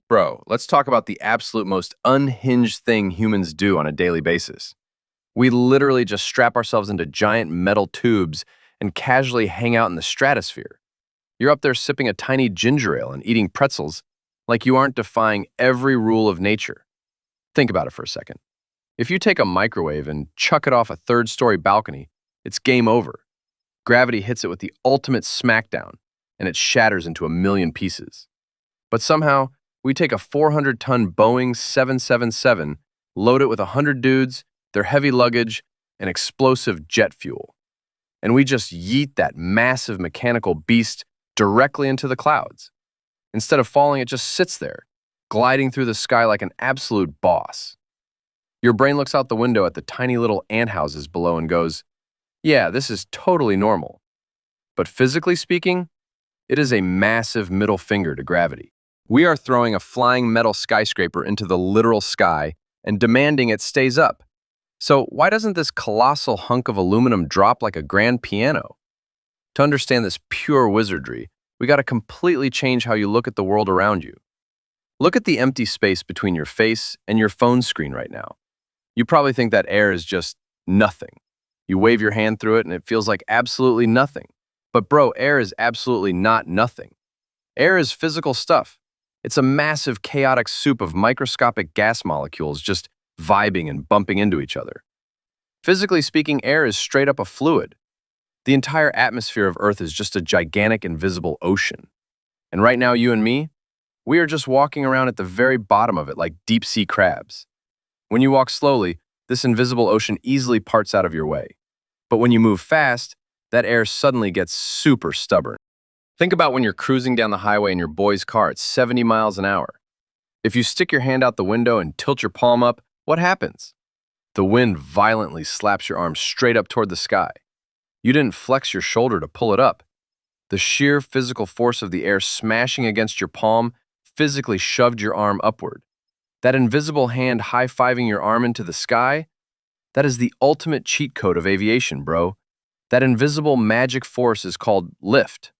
Bro, let's talk about the absolute most unhinged thing humans do on a daily basis. We literally just strap ourselves into giant metal tubes and casually hang out in the stratosphere. You're up there sipping a tiny ginger ale and eating pretzels like you aren't defying every rule of nature. Think about it for a second. If you take a microwave and chuck it off a third-story balcony, it's game over. Gravity hits it with the ultimate smackdown, and it shatters into a million pieces. But somehow, we take a 400-ton Boeing 777, load it with 100 dudes, their heavy luggage, and explosive jet fuel. And we just yeet that massive mechanical beast directly into the clouds. Instead of falling, it just sits there, gliding through the sky like an absolute boss. Your brain looks out the window at the tiny little ant houses below and goes, yeah, this is totally normal. But physically speaking, it is a massive middle finger to gravity. We are throwing a flying metal skyscraper into the literal sky and demanding it stays up. So why doesn't this colossal hunk of aluminum drop like a grand piano? To understand this pure wizardry, we got to completely change how you look at the world around you. Look at the empty space between your face and your phone screen right now. You probably think that air is just nothing. You wave your hand through it and it feels like absolutely nothing. But bro, air is absolutely not nothing. Air is physical stuff. It's a massive chaotic soup of microscopic gas molecules just vibing and bumping into each other. Physically speaking, air is straight up a fluid. The entire atmosphere of Earth is just a gigantic invisible ocean. And right now, you and me, we are just walking around at the very bottom of it like deep-sea crabs. When you walk slowly, this invisible ocean easily parts out of your way. But when you move fast, that air suddenly gets super stubborn. Think about when you're cruising down the highway in your boy's car at 70 miles an hour. If you stick your hand out the window and tilt your palm up, what happens? The wind violently slaps your arm straight up toward the sky. You didn't flex your shoulder to pull it up. The sheer physical force of the air smashing against your palm physically shoved your arm upward. That invisible hand high-fiving your arm into the sky, that is the ultimate cheat code of aviation, bro. That invisible magic force is called lift.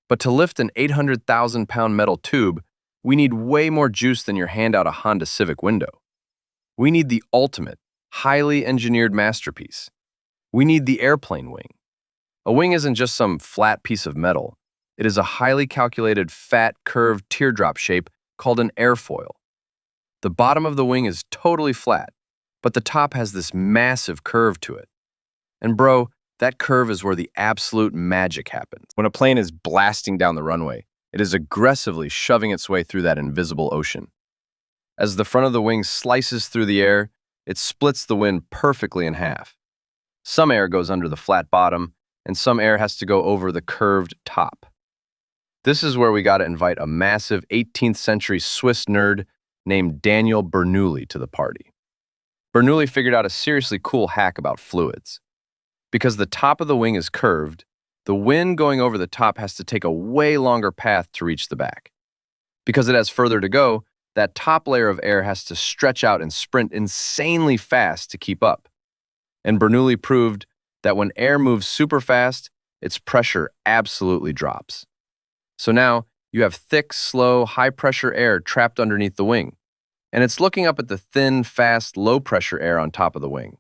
But to lift an 800,000-pound metal tube, we need way more juice than your hand out a Honda Civic window. We need the ultimate, highly engineered masterpiece. We need the airplane wing. A wing isn't just some flat piece of metal. It is a highly calculated, fat, curved teardrop shape called an airfoil. The bottom of the wing is totally flat, but the top has this massive curve to it. And bro, that curve is where the absolute magic happens. When a plane is blasting down the runway, it is aggressively shoving its way through that invisible ocean. As the front of the wing slices through the air, it splits the wind perfectly in half. Some air goes under the flat bottom, and some air has to go over the curved top. This is where we got to invite a massive 18th century Swiss nerd named Daniel Bernoulli to the party. Bernoulli figured out a seriously cool hack about fluids. Because the top of the wing is curved, the wind going over the top has to take a way longer path to reach the back. Because it has further to go, that top layer of air has to stretch out and sprint insanely fast to keep up. And Bernoulli proved that when air moves super fast, its pressure absolutely drops. So now, you have thick, slow, high-pressure air trapped underneath the wing, and it's looking up at the thin, fast, low-pressure air on top of the wing.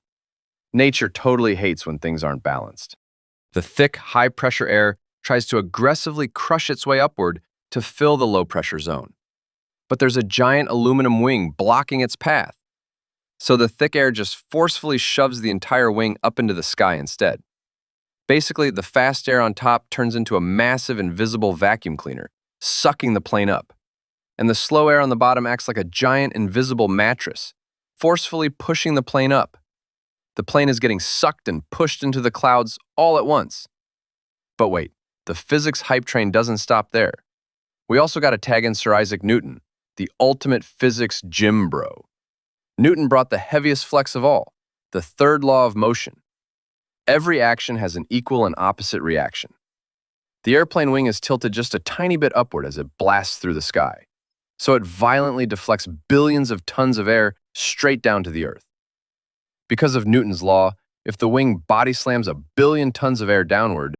Nature totally hates when things aren't balanced. The thick, high-pressure air tries to aggressively crush its way upward to fill the low-pressure zone. But there's a giant aluminum wing blocking its path. So the thick air just forcefully shoves the entire wing up into the sky instead. Basically, the fast air on top turns into a massive invisible vacuum cleaner, sucking the plane up. And the slow air on the bottom acts like a giant invisible mattress, forcefully pushing the plane up. The plane is getting sucked and pushed into the clouds all at once. But wait, the physics hype train doesn't stop there. We also got to tag in Sir Isaac Newton, the ultimate physics gym bro. Newton brought the heaviest flex of all, the third law of motion. Every action has an equal and opposite reaction. The airplane wing is tilted just a tiny bit upward as it blasts through the sky, so it violently deflects billions of tons of air straight down to the earth. Because of Newton's law, if the wing body slams a billion tons of air downward,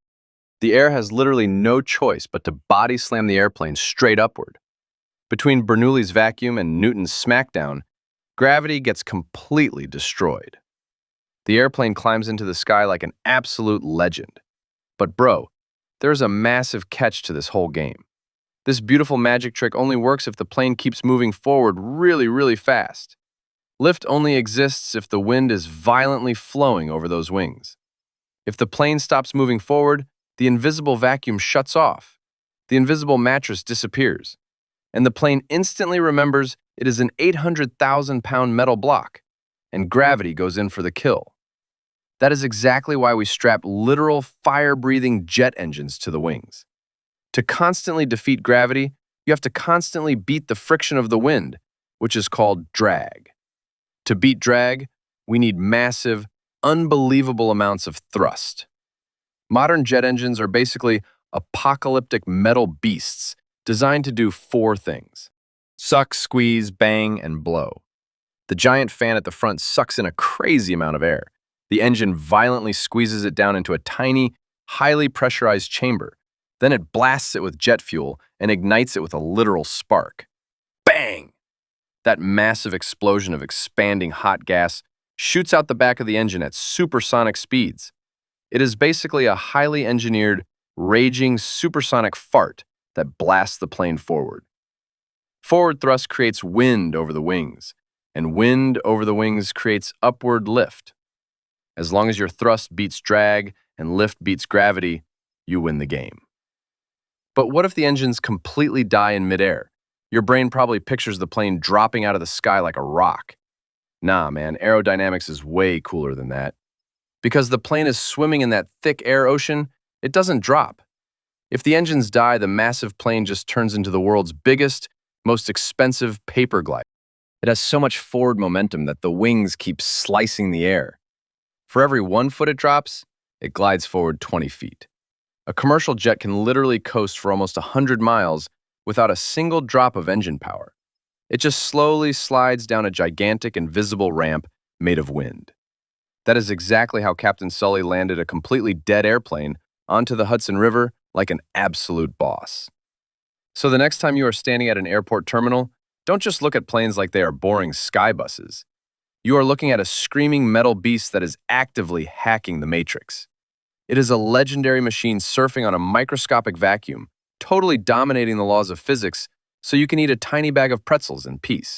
the air has literally no choice but to body slam the airplane straight upward. Between Bernoulli's vacuum and Newton's smackdown, gravity gets completely destroyed. The airplane climbs into the sky like an absolute legend. But bro, there's a massive catch to this whole game. This beautiful magic trick only works if the plane keeps moving forward really, really fast. Lift only exists if the wind is violently flowing over those wings. If the plane stops moving forward, the invisible vacuum shuts off. The invisible mattress disappears. And the plane instantly remembers it is an 800,000-pound metal block, and gravity goes in for the kill. That is exactly why we strap literal fire-breathing jet engines to the wings. To constantly defeat gravity, you have to constantly beat the friction of the wind, which is called drag. To beat drag, we need massive, unbelievable amounts of thrust. Modern jet engines are basically apocalyptic metal beasts designed to do four things: suck, squeeze, bang, and blow. The giant fan at the front sucks in a crazy amount of air. The engine violently squeezes it down into a tiny, highly pressurized chamber. Then it blasts it with jet fuel and ignites it with a literal spark. Bang! That massive explosion of expanding hot gas shoots out the back of the engine at supersonic speeds. It is basically a highly engineered, raging supersonic fart that blasts the plane forward. Forward thrust creates wind over the wings, and wind over the wings creates upward lift. As long as your thrust beats drag and lift beats gravity, you win the game. But what if the engines completely die in midair? Your brain probably pictures the plane dropping out of the sky like a rock. Nah, man, aerodynamics is way cooler than that. Because the plane is swimming in that thick air ocean, it doesn't drop. If the engines die, the massive plane just turns into the world's biggest, most expensive paper glide. It has so much forward momentum that the wings keep slicing the air. For every 1 foot it drops, it glides forward 20 feet. A commercial jet can literally coast for almost 100 miles without a single drop of engine power. It just slowly slides down a gigantic invisible ramp made of wind. That is exactly how Captain Sully landed a completely dead airplane onto the Hudson River like an absolute boss. So the next time you are standing at an airport terminal, don't just look at planes like they are boring sky buses. You are looking at a screaming metal beast that is actively hacking the Matrix. It is a legendary machine surfing on a microscopic vacuum, totally dominating the laws of physics, so you can eat a tiny bag of pretzels in peace.